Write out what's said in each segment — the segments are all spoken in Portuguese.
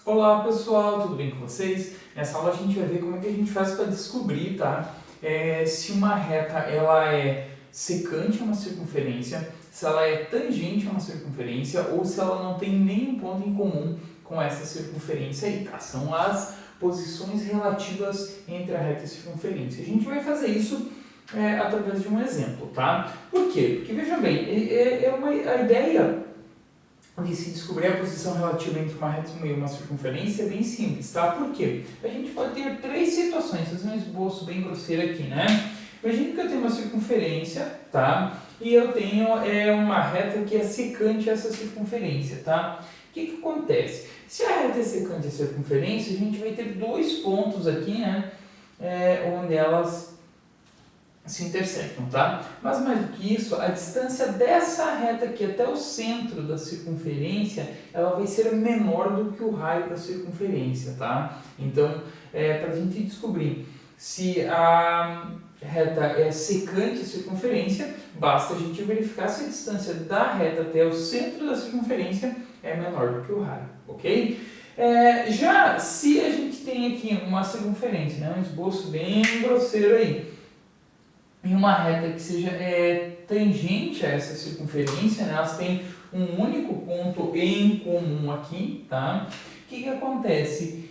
Olá pessoal, tudo bem com vocês? Nessa aula a gente vai ver como é que a gente faz para descobrir, tá? Se uma reta ela é secante a uma circunferência, se ela é tangente a uma circunferência ou se ela não tem nenhum ponto em comum com essa circunferência aí, tá? São as posições relativas entre a reta e a circunferência. A gente vai fazer isso através de um exemplo, tá? Por quê? Porque veja bem, a ideia de se descobrir a posição relativa entre uma reta e uma circunferência é bem simples, tá? Por quê? A gente pode ter três situações, fazer um esboço bem grosseiro aqui, né? Imagina que eu tenho uma circunferência, tá? E eu tenho uma reta que é secante a essa circunferência, tá? O que acontece? Se a reta é secante a circunferência, a gente vai ter dois pontos aqui, né? Onde elas se intersectam, tá? Mas mais do que isso, a distância dessa reta aqui até o centro da circunferência, ela vai ser menor do que o raio da circunferência, tá? Então, para a gente descobrir se a reta é secante à circunferência, basta a gente verificar se a distância da reta até o centro da circunferência é menor do que o raio, ok? Já se a gente tem aqui uma circunferência, né, um esboço bem grosseiro aí, em uma reta que seja tangente a essa circunferência, né? Elas têm um único ponto em comum aqui, tá? O que acontece?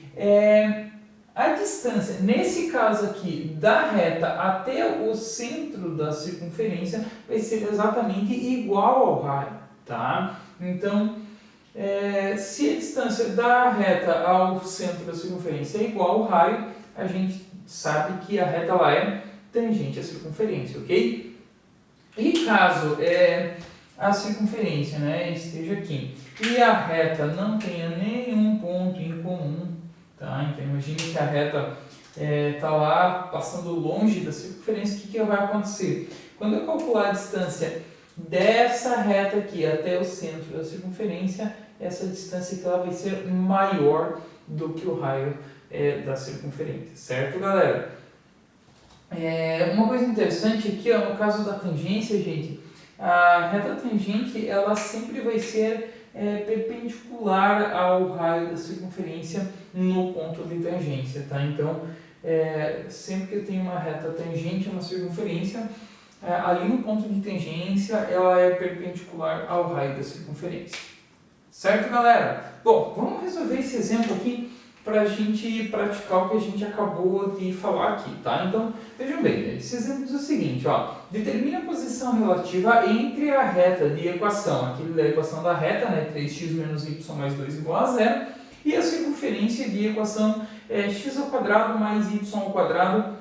A distância, nesse caso aqui, da reta até o centro da circunferência vai ser exatamente igual ao raio, tá? Então, se a distância da reta ao centro da circunferência é igual ao raio, a gente sabe que a reta ela é tangente à circunferência, ok? E caso a circunferência, né, esteja aqui e a reta não tenha nenhum ponto em comum, tá? Então imagine que a reta está lá passando longe da circunferência, o que vai acontecer? Quando eu calcular a distância dessa reta aqui até o centro da circunferência, essa distância aqui ela vai ser maior do que o raio da circunferência, certo, galera? Uma coisa interessante aqui, ó, no caso da tangência, gente, a reta tangente ela sempre vai ser perpendicular ao raio da circunferência no ponto de tangência, tá? Então, sempre que eu tenho uma reta tangente a uma circunferência, ali no ponto de tangência ela é perpendicular ao raio da circunferência. Certo, galera? Bom, vamos resolver esse exemplo aqui para a gente praticar o que a gente acabou de falar aqui, tá? Então, vejam bem, esse exemplo diz o seguinte, ó, determine a posição relativa entre a reta de equação, aqui da equação da reta, né, 3x menos y mais 2 igual a 0, e a circunferência de equação x ao quadrado mais y ao quadrado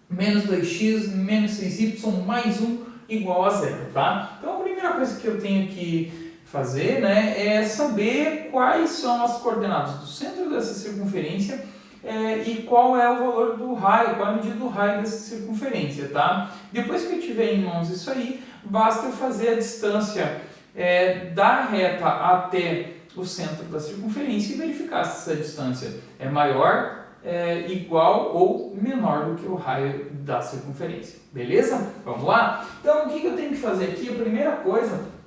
menos 2x menos 6y mais 1 igual a 0, tá? Então, a primeira coisa que eu tenho que fazer, né, é saber quais são as coordenadas do centro dessa circunferência e qual é o valor do raio, qual é a medida do raio dessa circunferência, tá? Depois que eu tiver em mãos isso aí, basta eu fazer a distância da reta até o centro da circunferência e verificar se essa distância é maior, igual ou menor do que o raio da circunferência, beleza? Vamos lá? Então, o que eu tenho que fazer aqui? A primeira coisa,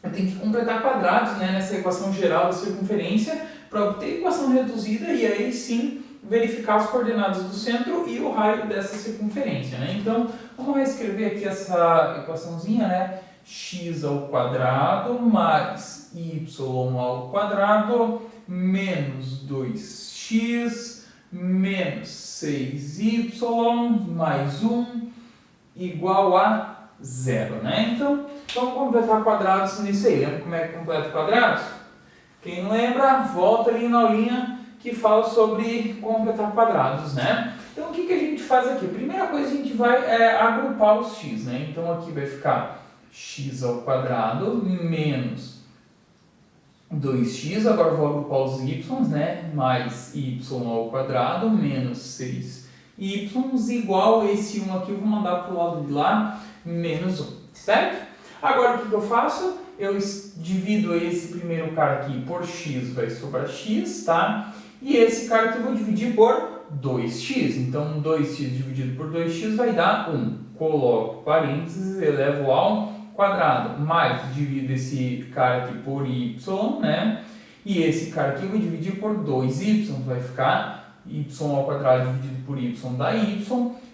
eu tenho que completar quadrados, né, nessa equação geral da circunferência para obter a equação reduzida e aí sim verificar as coordenadas do centro e o raio dessa circunferência, né? Então, vamos reescrever aqui essa equaçãozinha, né? X ao quadrado mais y ao quadrado menos 2x menos 6y mais 1 igual a 0, né? Então, vamos completar quadrados nisso aí. Lembra como é que completa quadrados? Quem não lembra, volta ali na aulinha que fala sobre completar quadrados, né? Então, o que a gente faz aqui? Primeira coisa, a gente vai agrupar os x, né? Então, aqui vai ficar x ao quadrado menos 2x, agora vou agrupar os y, né? Mais y ao quadrado menos 6y igual a esse 1 aqui, eu vou mandar para o lado de lá, menos 1, certo? Agora, o que eu faço? Eu divido esse primeiro cara aqui por x, vai sobrar x, tá? E esse cara aqui eu vou dividir por 2x. Então, 2x dividido por 2x vai dar 1. Coloco parênteses, elevo ao quadrado, mais divido esse cara aqui por y, né? E esse cara aqui eu vou dividir por 2y, vai ficar y ao quadrado dividido por y dá y,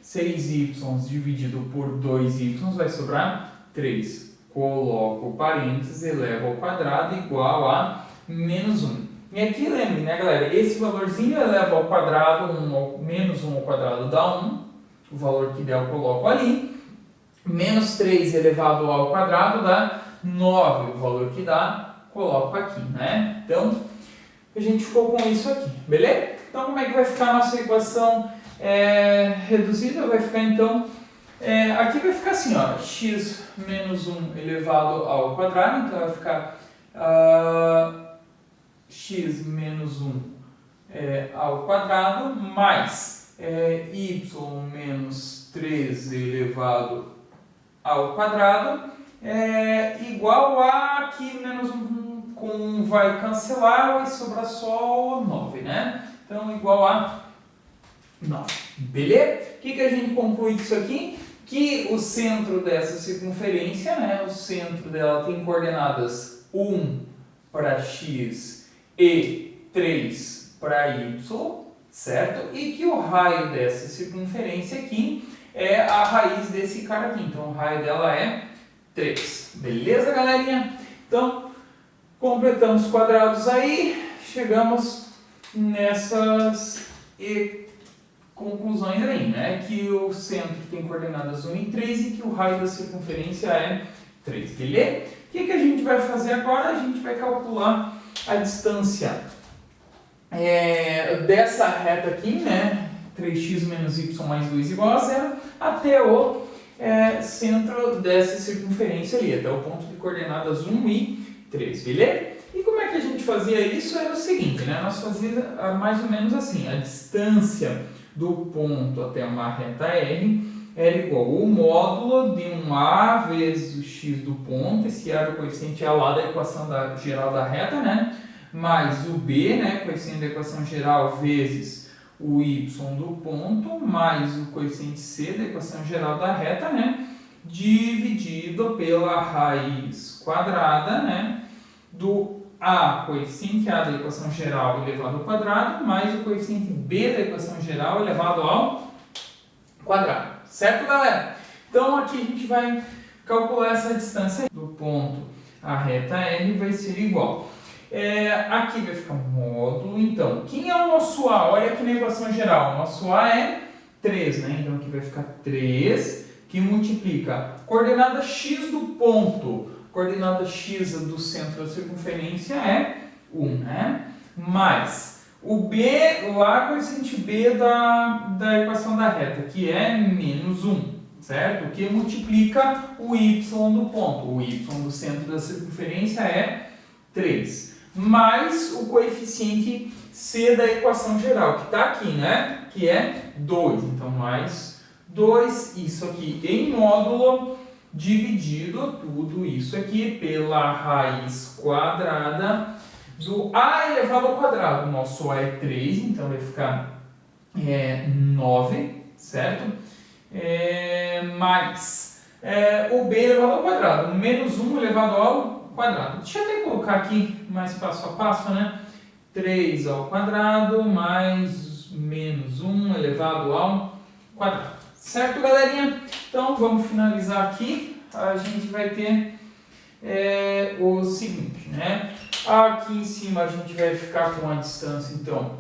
6y dividido por 2y vai sobrar 3. Coloco o parênteses, elevo ao quadrado igual a menos 1. E aqui lembre, né, galera, esse valorzinho eleva ao quadrado, menos 1 ao quadrado dá 1, o valor que der eu coloco ali, menos 3 elevado ao quadrado dá 9, o valor que dá, coloco aqui, né? Então, a gente ficou com isso aqui, beleza? Então, como é que vai ficar a nossa equação reduzida? Vai ficar, então, aqui vai ficar assim, ó, x menos 1 elevado ao quadrado, então vai ficar x menos 1 ao quadrado mais y menos 3 elevado ao quadrado igual a aqui menos 1 com 1 vai cancelar, vai sobrar só 9, né? Então, igual a 9. Beleza? O que a gente conclui disso aqui? Que o centro dessa circunferência, né? O centro dela tem coordenadas 1 para x e 3 para y, certo? E que o raio dessa circunferência aqui é a raiz desse cara aqui. Então, o raio dela é 3. Beleza, galerinha? Então, completamos os quadrados aí, chegamos nessas conclusões aí, né? Que o centro tem coordenadas 1 e 3 e que o raio da circunferência é 3, beleza? O que a gente vai fazer agora? A gente vai calcular a distância dessa reta aqui, né? 3x menos y mais 2 igual a 0, até o centro dessa circunferência ali, até o ponto de coordenadas 1 e 3, beleza? E como é que a gente fazia isso? Era o seguinte, né? Nós fazíamos mais ou menos assim, a distância do ponto até uma reta R era igual ao módulo de 1A vezes o x do ponto, esse era o coeficiente A lá da equação geral da reta, né? Mais o B, né? Coeficiente da equação geral vezes o y do ponto, mais o coeficiente C da equação geral da reta, né? Dividido pela raiz quadrada, né? Do A, coeficiente A da equação geral elevado ao quadrado, mais o coeficiente B da equação geral elevado ao quadrado. Certo, galera? Então, aqui a gente vai calcular essa distância do ponto à reta R vai ser igual. Aqui vai ficar módulo, então, quem é o nosso A? Olha aqui na equação geral, o nosso A é 3, né? Então, aqui vai ficar 3, que multiplica coordenada x do ponto, coordenada x do centro da circunferência é 1, né? Mais o B lá, coeficiente B da equação da reta, que é menos 1, certo? Que multiplica o y do ponto, o y do centro da circunferência é 3. Mais o coeficiente C da equação geral, que está aqui, né? Que é 2. Então, mais 2, isso aqui em módulo, dividido tudo isso aqui pela raiz quadrada do A elevado ao quadrado. O nosso A é 3, então vai ficar 9, certo? Mais o B elevado ao quadrado, menos 1 elevado ao quadrado. Deixa eu até colocar aqui mais passo a passo, né? 3 ao quadrado mais menos 1 elevado ao quadrado. Certo, galerinha? Então, vamos finalizar aqui. A gente vai ter o seguinte, né? Aqui em cima a gente vai ficar com a distância, então,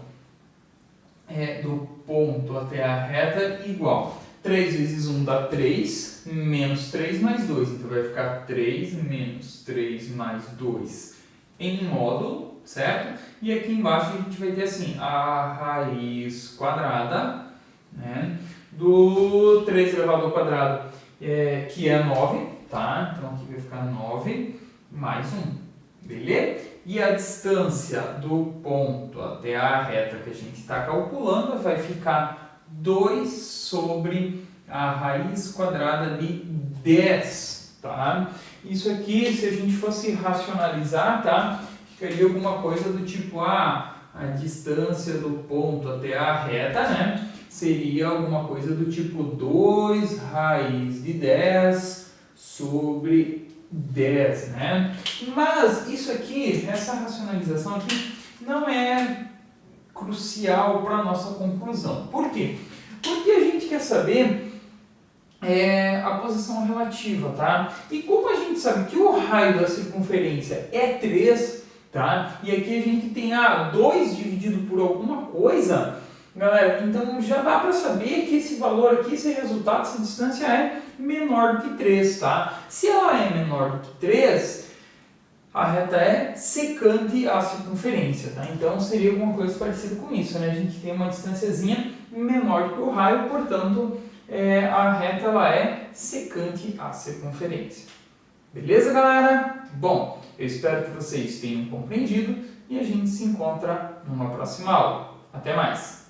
do ponto até a reta igual. 3 vezes 1 dá 3, menos 3 mais 2. Então, vai ficar 3 menos 3 mais 2 em módulo, certo? E aqui embaixo a gente vai ter assim, a raiz quadrada, né? Do 3 elevado ao quadrado, que é 9, tá? Então, aqui vai ficar 9 mais 1, beleza? E a distância do ponto até a reta que a gente está calculando vai ficar 2 sobre a raiz quadrada de 10, tá? Isso aqui, se a gente fosse racionalizar, tá? Ficaria alguma coisa do tipo, a distância do ponto até a reta, né? Seria alguma coisa do tipo 2 raiz de 10 sobre 10, né? Mas isso aqui, essa racionalização aqui, não é crucial para a nossa conclusão. Por quê? Porque a gente quer saber a posição relativa, tá? E como a gente sabe que o raio da circunferência é 3, tá? E aqui a gente tem 2 dividido por alguma coisa, galera, então já dá para saber que esse valor aqui, esse resultado, essa distância é menor do que 3, tá? Se ela é menor do que 3, a reta é secante à circunferência, tá? Então seria alguma coisa parecida com isso, né? A gente tem uma distânciazinha menor do que o raio, portanto, a reta ela é secante à circunferência. Beleza, galera? Bom, eu espero que vocês tenham compreendido e a gente se encontra numa próxima aula. Até mais!